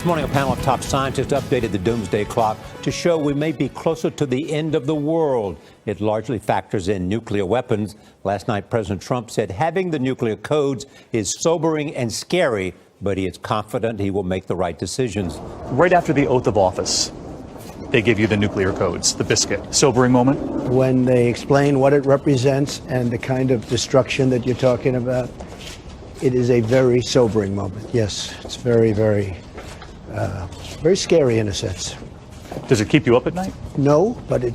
This morning, a panel of top scientists updated the doomsday clock to show we may be closer to the end of the world. It largely factors in nuclear weapons. Last night, President Trump said having the nuclear codes is sobering and scary, but he is confident he will make the right decisions. Right after the oath of office, they give you the nuclear codes, the biscuit. Sobering moment? When they explain what it represents and the kind of destruction that you're talking about, it is a very sobering moment. Yes, it's very, very scary in a sense. Does it keep you up at night? No, but I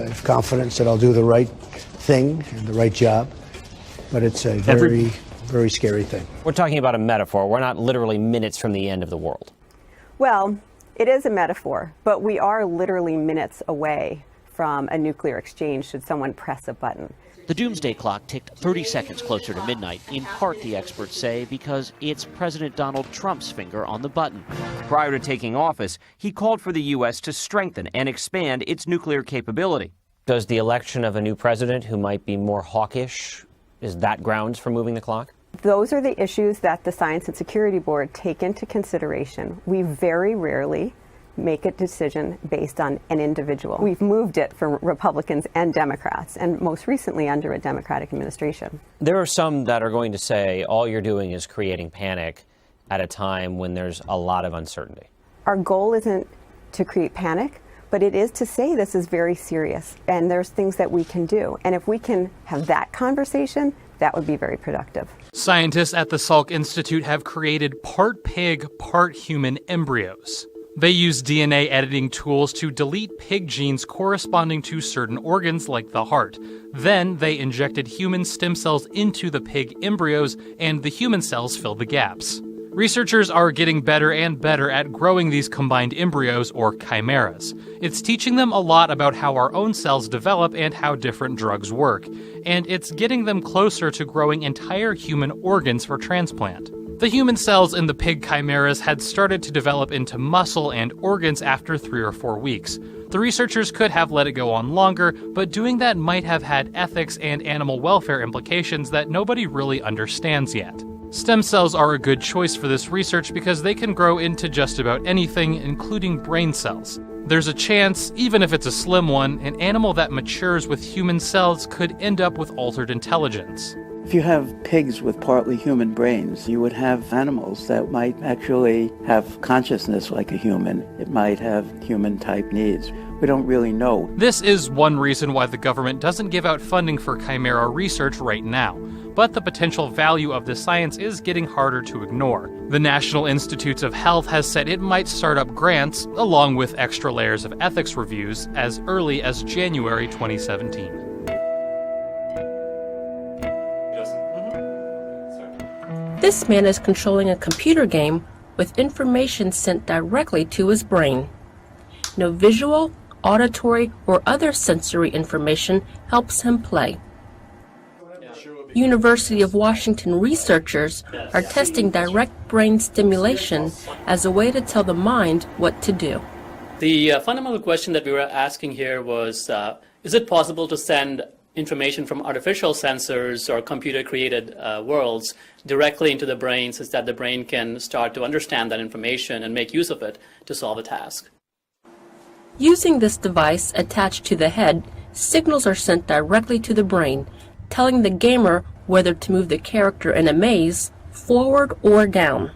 have confidence that I'll do the right thing and the right job. But it's a very, very scary thing. We're talking about a metaphor. We're not literally minutes from the end of the world. Well, it is a metaphor, but we are literally minutes away from a nuclear exchange should someone press a button. The doomsday clock ticked 30 seconds closer to midnight, in part, the experts say, because it's President Donald Trump's finger on the button. Prior to taking office, he called for the U.S. to strengthen and expand its nuclear capability. Does the election of a new president who might be more hawkish, is that grounds for moving the clock? Those are the issues that the Science and Security Board take into consideration. We very rarely make a decision based on an individual. We've moved it for Republicans and Democrats, and most recently under a Democratic administration. There are some that are going to say all you're doing is creating panic at a time when there's a lot of uncertainty. Our goal isn't to create panic, but it is to say this is very serious, and there's things that we can do. And if we can have that conversation, that would be very productive. Scientists at the Salk Institute have created part pig, part human embryos. They use DNA editing tools to delete pig genes corresponding to certain organs like the heart. Then they injected human stem cells into the pig embryos, and the human cells fill the gaps. Researchers are getting better and better at growing these combined embryos, or chimeras. It's teaching them a lot about how our own cells develop and how different drugs work. And it's getting them closer to growing entire human organs for transplant. The human cells in the pig chimeras had started to develop into muscle and organs after 3 or 4 weeks. The researchers could have let it go on longer, but doing that might have had ethics and animal welfare implications that nobody really understands yet. Stem cells are a good choice for this research because they can grow into just about anything, including brain cells. There's a chance, even if it's a slim one, an animal that matures with human cells could end up with altered intelligence. If you have pigs with partly human brains, you would have animals that might actually have consciousness like a human. It might have human-type needs. We don't really know. This is one reason why the government doesn't give out funding for chimera research right now. But the potential value of this science is getting harder to ignore. The National Institutes of Health has said it might start up grants, along with extra layers of ethics reviews, as early as January 2017. This man is controlling a computer game with information sent directly to his brain. No visual, auditory, or other sensory information helps him play. University of Washington researchers are testing direct brain stimulation as a way to tell the mind what to do. The fundamental question that we were asking here was, is it possible to send information from artificial sensors or computer-created worlds directly into the brain so that the brain can start to understand that information and make use of it to solve a task? Using this device attached to the head, signals are sent directly to the brain, telling the gamer whether to move the character in a maze forward or down.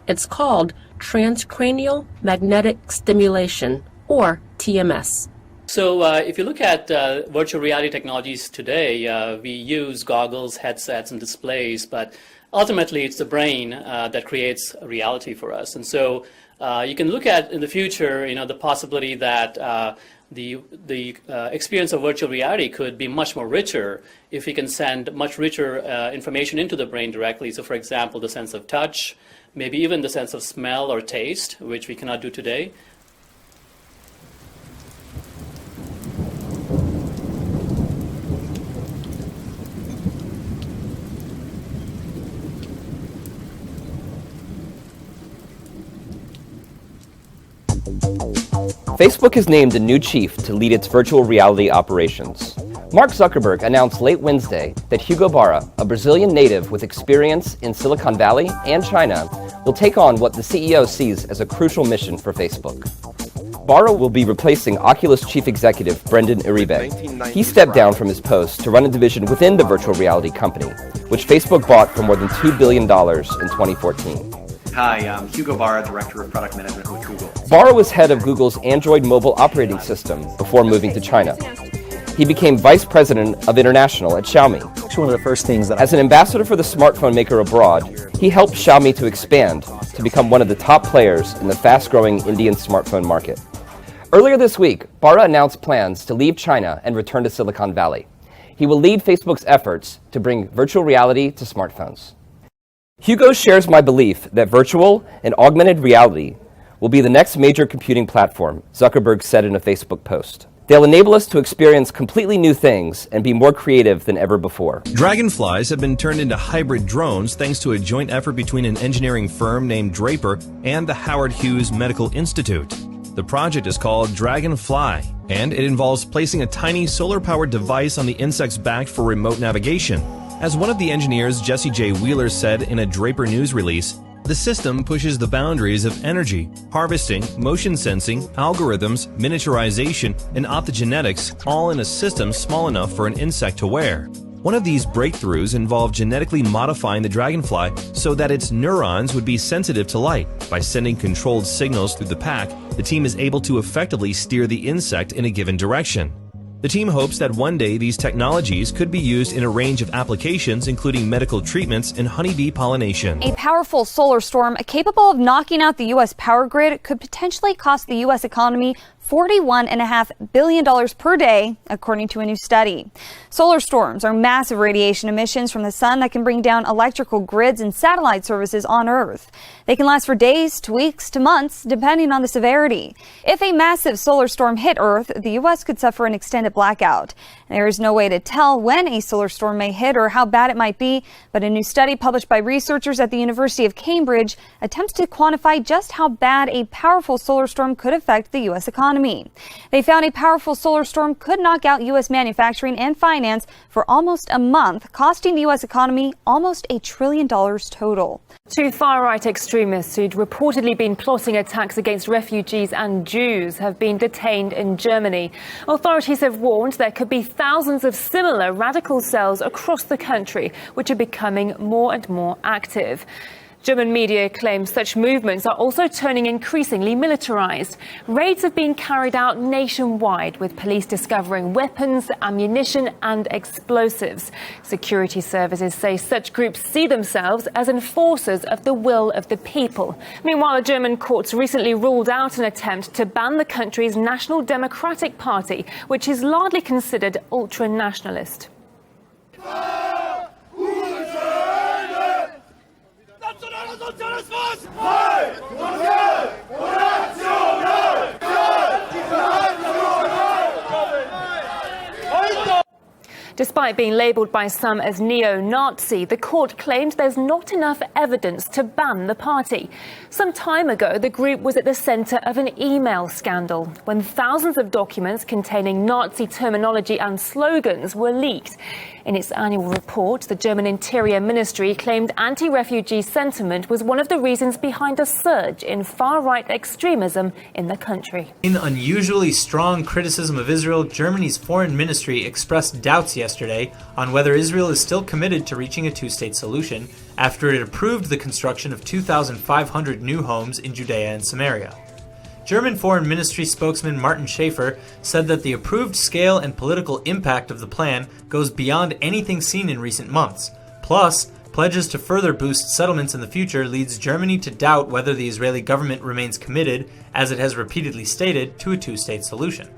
It's called transcranial magnetic stimulation, or TMS. So if you look at virtual reality technologies today, we use goggles, headsets, and displays, but ultimately it's the brain that creates a reality for us. And so you can look at in the future, the possibility that the experience of virtual reality could be much more richer if we can send much richer information into the brain directly. So for example, the sense of touch, maybe even the sense of smell or taste, which we cannot do today. Facebook has named a new chief to lead its virtual reality operations. Mark Zuckerberg announced late Wednesday that Hugo Barra, a Brazilian native with experience in Silicon Valley and China, will take on what the CEO sees as a crucial mission for Facebook. Barra will be replacing Oculus chief executive Brendan Iribe. He stepped down from his post to run a division within the virtual reality company, which Facebook bought for more than $2 billion in 2014. Hi, I'm Hugo Barra, Director of Product Management with Google. Barra was head of Google's Android mobile operating system before moving to China. He became Vice President of International at Xiaomi. One of the first things that As an ambassador for the smartphone maker abroad, he helped Xiaomi to expand to become one of the top players in the fast-growing Indian smartphone market. Earlier this week, Barra announced plans to leave China and return to Silicon Valley. He will lead Facebook's efforts to bring virtual reality to smartphones. Hugo shares my belief that virtual and augmented reality will be the next major computing platform, Zuckerberg said in a Facebook post. They'll enable us to experience completely new things and be more creative than ever before. Dragonflies have been turned into hybrid drones thanks to a joint effort between an engineering firm named Draper and the Howard Hughes Medical Institute. The project is called Dragonfly, and it involves placing a tiny solar-powered device on the insect's back for remote navigation. As one of the engineers, Jesse J. Wheeler, said in a Draper news release, the system pushes the boundaries of energy, harvesting, motion sensing, algorithms, miniaturization, and optogenetics, all in a system small enough for an insect to wear. One of these breakthroughs involved genetically modifying the dragonfly so that its neurons would be sensitive to light. By sending controlled signals through the pack, the team is able to effectively steer the insect in a given direction. The team hopes that one day these technologies could be used in a range of applications, including medical treatments and honeybee pollination. A powerful solar storm capable of knocking out the U.S. power grid could potentially cost the U.S. economy $41.5 billion per day, according to a new study. Solar storms are massive radiation emissions from the sun that can bring down electrical grids and satellite services on Earth. They can last for days to weeks to months, depending on the severity. If a massive solar storm hit Earth, the U.S. could suffer an extended blackout. There is no way to tell when a solar storm may hit or how bad it might be, but a new study published by researchers at the University of Cambridge attempts to quantify just how bad a powerful solar storm could affect the U.S. economy. They found a powerful solar storm could knock out U.S. manufacturing and finance for almost a month, costing the U.S. economy almost $1 trillion total. Two far-right extremists who'd reportedly been plotting attacks against refugees and Jews have been detained in Germany. Authorities have warned there could be thousands of similar radical cells across the country, which are becoming more and more active. German media claims such movements are also turning increasingly militarized. Raids have been carried out nationwide, with police discovering weapons, ammunition and explosives. Security services say such groups see themselves as enforcers of the will of the people. Meanwhile, German courts recently ruled out an attempt to ban the country's National Democratic Party, which is largely considered ultra-nationalist. Despite being labelled by some as neo-Nazi, the court claimed there's not enough evidence to ban the party. Some time ago, the group was at the centre of an email scandal when thousands of documents containing Nazi terminology and slogans were leaked. In its annual report, the German Interior Ministry claimed anti-refugee sentiment was one of the reasons behind a surge in far-right extremism in the country. In unusually strong criticism of Israel, Germany's foreign ministry expressed doubts yesterday on whether Israel is still committed to reaching a two-state solution after it approved the construction of 2,500 new homes in Judea and Samaria. German Foreign Ministry spokesman Martin Schäfer said that the approved scale and political impact of the plan goes beyond anything seen in recent months. Plus, pledges to further boost settlements in the future leads Germany to doubt whether the Israeli government remains committed, as it has repeatedly stated, to a two-state solution.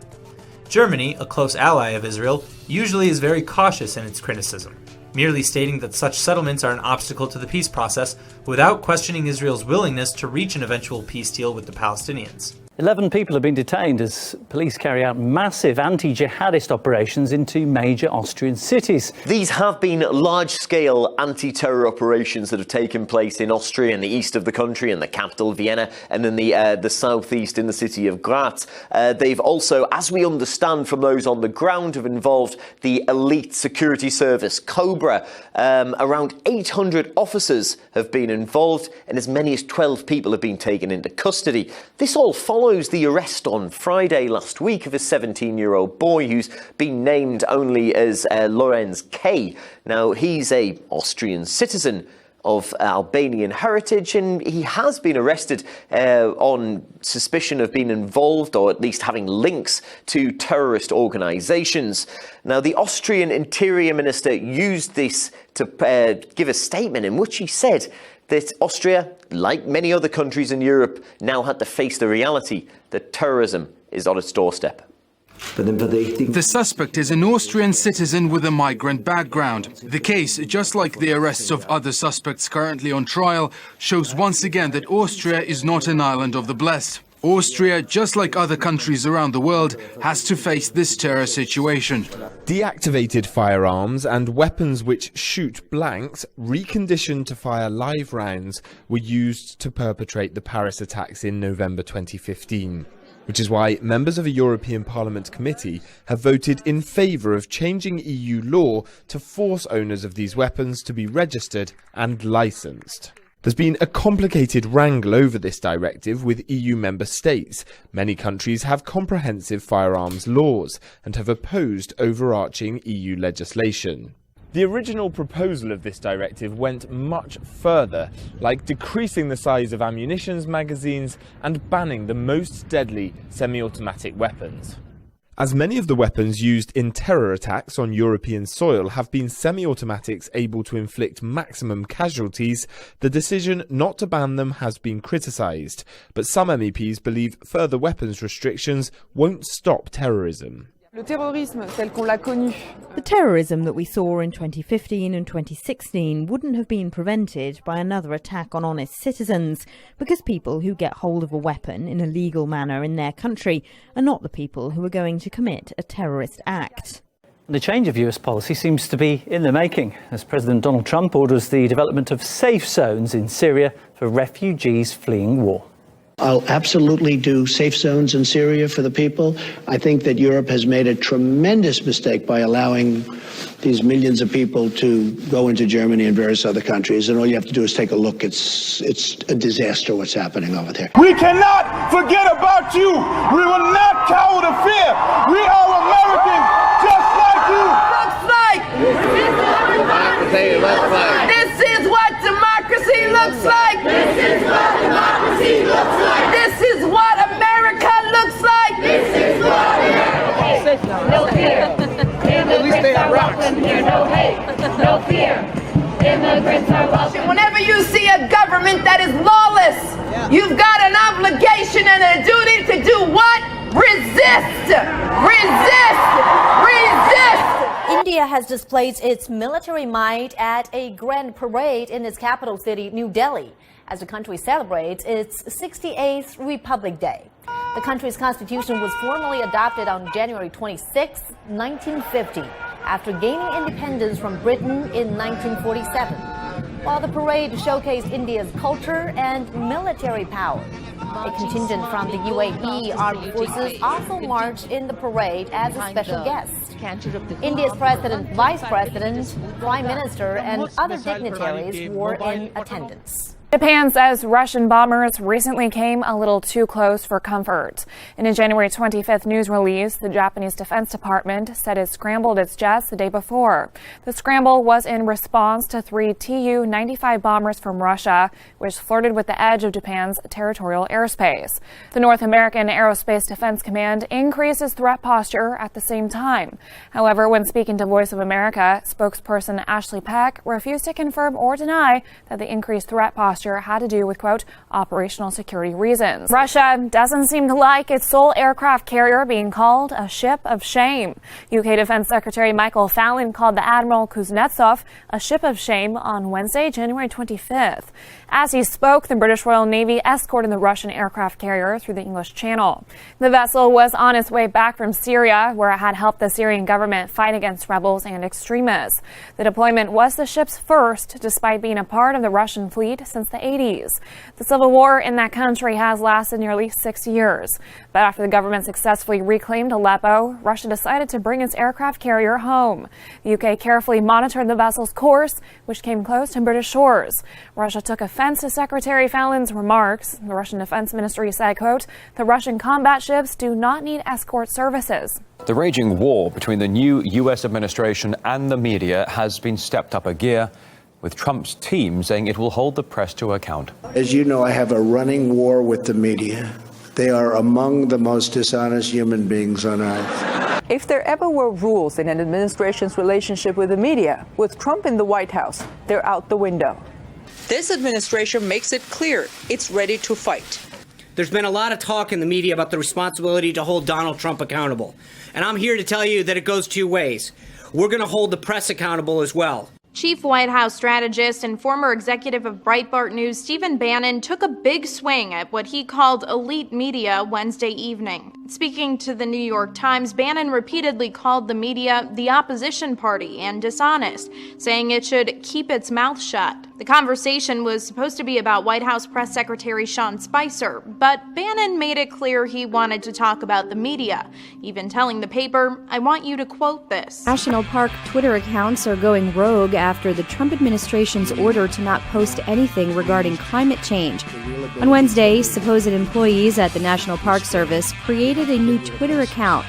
Germany, a close ally of Israel, usually is very cautious in its criticism, merely stating that such settlements are an obstacle to the peace process without questioning Israel's willingness to reach an eventual peace deal with the Palestinians. 11 people have been detained as police carry out massive anti-jihadist operations into major Austrian cities. These have been large-scale anti-terror operations that have taken place in Austria, in the east of the country, in the capital Vienna, and in the southeast in the city of Graz. They've also, as we understand from those on the ground, have involved the elite security service, Cobra. Around 800 officers have been involved, and as many as 12 people have been taken into custody. This all follows the arrest on Friday last week of a 17-year-old boy who's been named only as Lorenz K. Now, he's an Austrian citizen of Albanian heritage, and he has been arrested on suspicion of being involved, or at least having links to terrorist organisations. Now, the Austrian Interior Minister used this to give a statement in which he said that Austria, like many other countries in Europe, now had to face the reality that terrorism is on its doorstep. The suspect is an Austrian citizen with a migrant background. The case, just like the arrests of other suspects currently on trial, shows once again that Austria is not an island of the blessed. Austria, just like other countries around the world, has to face this terror situation. Deactivated firearms and weapons which shoot blanks, reconditioned to fire live rounds, were used to perpetrate the Paris attacks in November 2015. Which is why members of a European Parliament committee have voted in favour of changing EU law to force owners of these weapons to be registered and licensed. There's been a complicated wrangle over this directive with EU member states. Many countries have comprehensive firearms laws and have opposed overarching EU legislation. The original proposal of this directive went much further, like decreasing the size of ammunition magazines and banning the most deadly semi-automatic weapons. As many of the weapons used in terror attacks on European soil have been semi-automatics able to inflict maximum casualties, the decision not to ban them has been criticised. But some MEPs believe further weapons restrictions won't stop terrorism. The terrorism that we saw in 2015 and 2016 wouldn't have been prevented by another attack on honest citizens, because people who get hold of a weapon in a legal manner in their country are not the people who are going to commit a terrorist act. The change of US policy seems to be in the making, as President Donald Trump orders the development of safe zones in Syria for refugees fleeing war. I'll absolutely do safe zones in Syria for the people. I think that Europe has made a tremendous mistake by allowing these millions of people to go into Germany and various other countries. And all you have to do is take a look. It's a disaster what's happening over there. We cannot forget about you. We will not cower to fear. We are Americans just like you. This is what democracy looks like. This is what democracy looks like. This is what America looks like. This is what America. No fear. Immigrants are welcome here. No hate. No fear. Immigrants are welcome. Whenever you see a government that is lawless, you've got an obligation and a duty to do what? Resist. Resist. Resist. India has displayed its military might at a grand parade in its capital city, New Delhi, as the country celebrates its 68th Republic Day. The country's constitution was formally adopted on January 26, 1950, after gaining independence from Britain in 1947. While the parade showcased India's culture and military power, a contingent from the UAE Armed Forces also marched in the parade as a special guest. India's president, vice president, prime minister, and other dignitaries were in attendance. Japan says Russian bombers recently came a little too close for comfort. In a January 25th news release, the Japanese Defense Department said it scrambled its jets the day before. The scramble was in response to 3 Tu-95 bombers from Russia, which flirted with the edge of Japan's territorial airspace. The North American Aerospace Defense Command increased its threat posture at the same time. However, when speaking to Voice of America, spokesperson Ashley Peck refused to confirm or deny that the increased threat posture year had to do with, quote, operational security reasons. Russia doesn't seem to like its sole aircraft carrier being called a ship of shame. UK Defense Secretary Michael Fallon called the Admiral Kuznetsov a ship of shame on Wednesday, January 25th. As he spoke, the British Royal Navy escorted the Russian aircraft carrier through the English Channel. The vessel was on its way back from Syria, where it had helped the Syrian government fight against rebels and extremists. The deployment was the ship's first, despite being a part of the Russian fleet since the 80s. The civil war in that country has lasted nearly 6 years. But after the government successfully reclaimed Aleppo, Russia decided to bring its aircraft carrier home. The UK carefully monitored the vessel's course, which came close to British shores. Russia took offense to Secretary Fallon's remarks. The Russian Defense Ministry said, quote, the Russian combat ships do not need escort services. The raging war between the new U.S. administration and the media has been stepped up a gear, with Trump's team saying it will hold the press to account. As you know, I have a running war with the media. They are among the most dishonest human beings on earth. If there ever were rules in an administration's relationship with the media, with Trump in the White House, they're out the window. This administration makes it clear it's ready to fight. There's been a lot of talk in the media about the responsibility to hold Donald Trump accountable. And I'm here to tell you that it goes two ways. We're going to hold the press accountable as well. Chief White House strategist and former executive of Breitbart News, Stephen Bannon, took a big swing at what he called elite media Wednesday evening. Speaking to the New York Times, Bannon repeatedly called the media the opposition party and dishonest, saying it should keep its mouth shut. The conversation was supposed to be about White House Press Secretary Sean Spicer, but Bannon made it clear he wanted to talk about the media, even telling the paper, "I want you to quote this." National Park Twitter accounts are going rogue after the Trump administration's order to not post anything regarding climate change. On Wednesday, supposed employees at the National Park Service created a new Twitter account.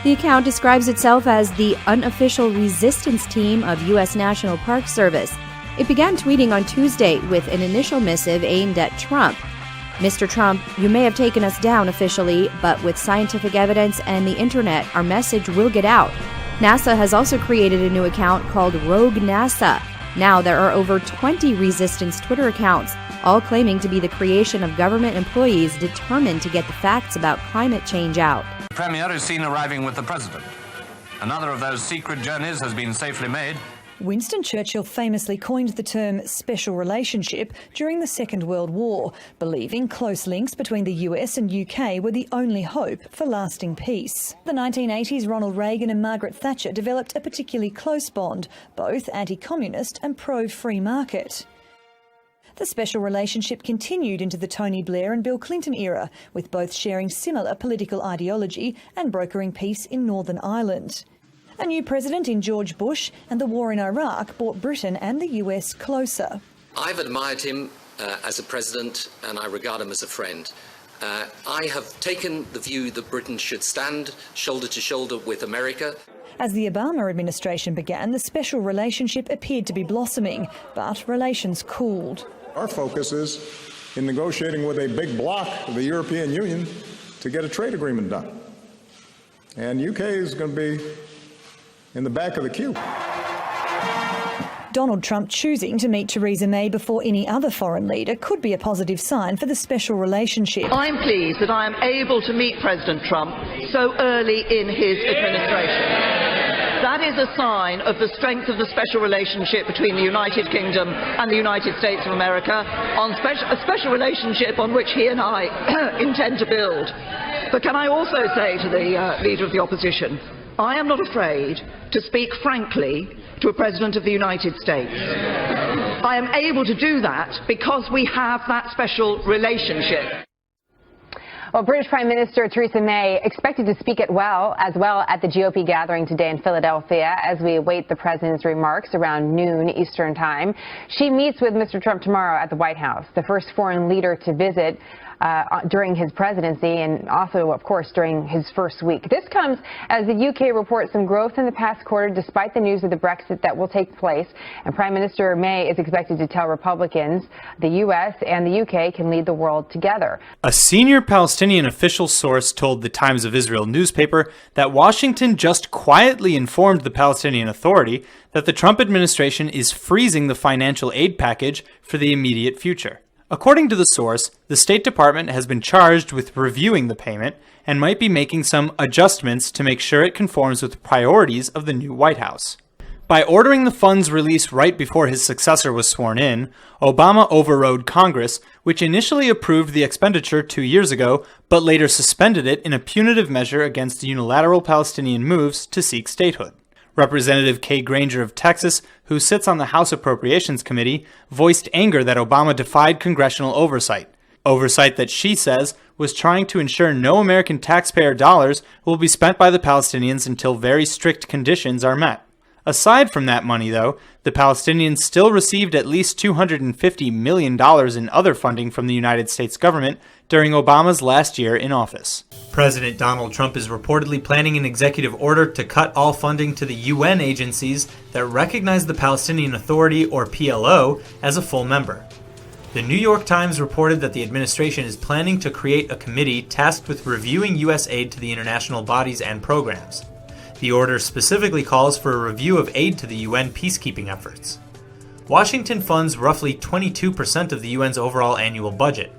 The account describes itself as the unofficial resistance team of U.S. National Park Service. It began tweeting on Tuesday with an initial missive aimed at Trump. Mr. Trump, you may have taken us down officially, but with scientific evidence and the internet, our message will get out. NASA has also created a new account called Rogue NASA. Now there are over 20 resistance Twitter accounts, all claiming to be the creation of government employees determined to get the facts about climate change out. The Premier is seen arriving with the President. Another of those secret journeys has been safely made. Winston Churchill famously coined the term special relationship during the Second World War, believing close links between the US and UK were the only hope for lasting peace. In the 1980s, Ronald Reagan and Margaret Thatcher developed a particularly close bond, both anti-communist and pro-free market. The special relationship continued into the Tony Blair and Bill Clinton era, with both sharing similar political ideology and brokering peace in Northern Ireland. A new president in George Bush and the war in Iraq brought Britain and the US closer. I've admired him as a president, and I regard him as a friend. I have taken the view that Britain should stand shoulder to shoulder with America. As the Obama administration began, the special relationship appeared to be blossoming, but relations cooled. Our focus is in negotiating with a big bloc of the European Union to get a trade agreement done. And UK is going to be in the back of the queue. Donald Trump choosing to meet Theresa May before any other foreign leader could be a positive sign for the special relationship. I'm pleased that I am able to meet President Trump so early in his administration. That is a sign of the strength of the special relationship between the United Kingdom and the United States of America, a special relationship on which he and I intend to build. But can I also say to the Leader of the Opposition, I am not afraid to speak frankly to a President of the United States. I am able to do that because we have that special relationship. Well, British Prime Minister Theresa May expected to speak as well at the GOP gathering today in Philadelphia as we await the president's remarks around noon Eastern time. She meets with Mr. Trump tomorrow at the White House, the first foreign leader to visit during his presidency and also, of course, during his first week. This comes as the UK reports some growth in the past quarter despite the news of the Brexit that will take place. And Prime Minister May is expected to tell Republicans the US and the UK can lead the world together. A senior Palestinian official source told the Times of Israel newspaper that Washington just quietly informed the Palestinian Authority that the Trump administration is freezing the financial aid package for the immediate future. According to the source, the State Department has been charged with reviewing the payment and might be making some adjustments to make sure it conforms with the priorities of the new White House. By ordering the funds released right before his successor was sworn in, Obama overrode Congress, which initially approved the expenditure 2 years ago, but later suspended it in a punitive measure against the unilateral Palestinian moves to seek statehood. Representative Kay Granger of Texas, who sits on the House Appropriations Committee, voiced anger that Obama defied congressional oversight. Oversight that she says was trying to ensure no American taxpayer dollars will be spent by the Palestinians until very strict conditions are met. Aside from that money, though, the Palestinians still received at least $250 million in other funding from the United States government during Obama's last year in office. President Donald Trump is reportedly planning an executive order to cut all funding to the UN agencies that recognize the Palestinian Authority, or PLO, as a full member. The New York Times reported that the administration is planning to create a committee tasked with reviewing U.S. aid to the international bodies and programs. The order specifically calls for a review of aid to the UN peacekeeping efforts. Washington funds roughly 22% of the UN's overall annual budget.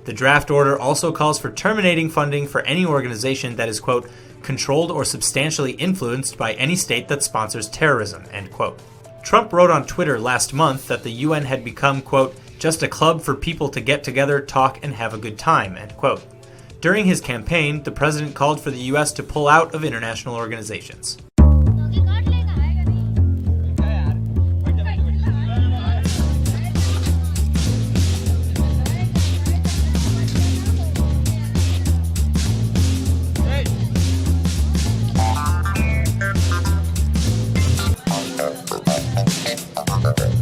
The draft order also calls for terminating funding for any organization that is, quote, controlled or substantially influenced by any state that sponsors terrorism, end quote. Trump wrote on Twitter last month that the UN had become, quote, just a club for people to get together, talk, and have a good time, end quote. During his campaign, the president called for the U.S. to pull out of international organizations. Okay.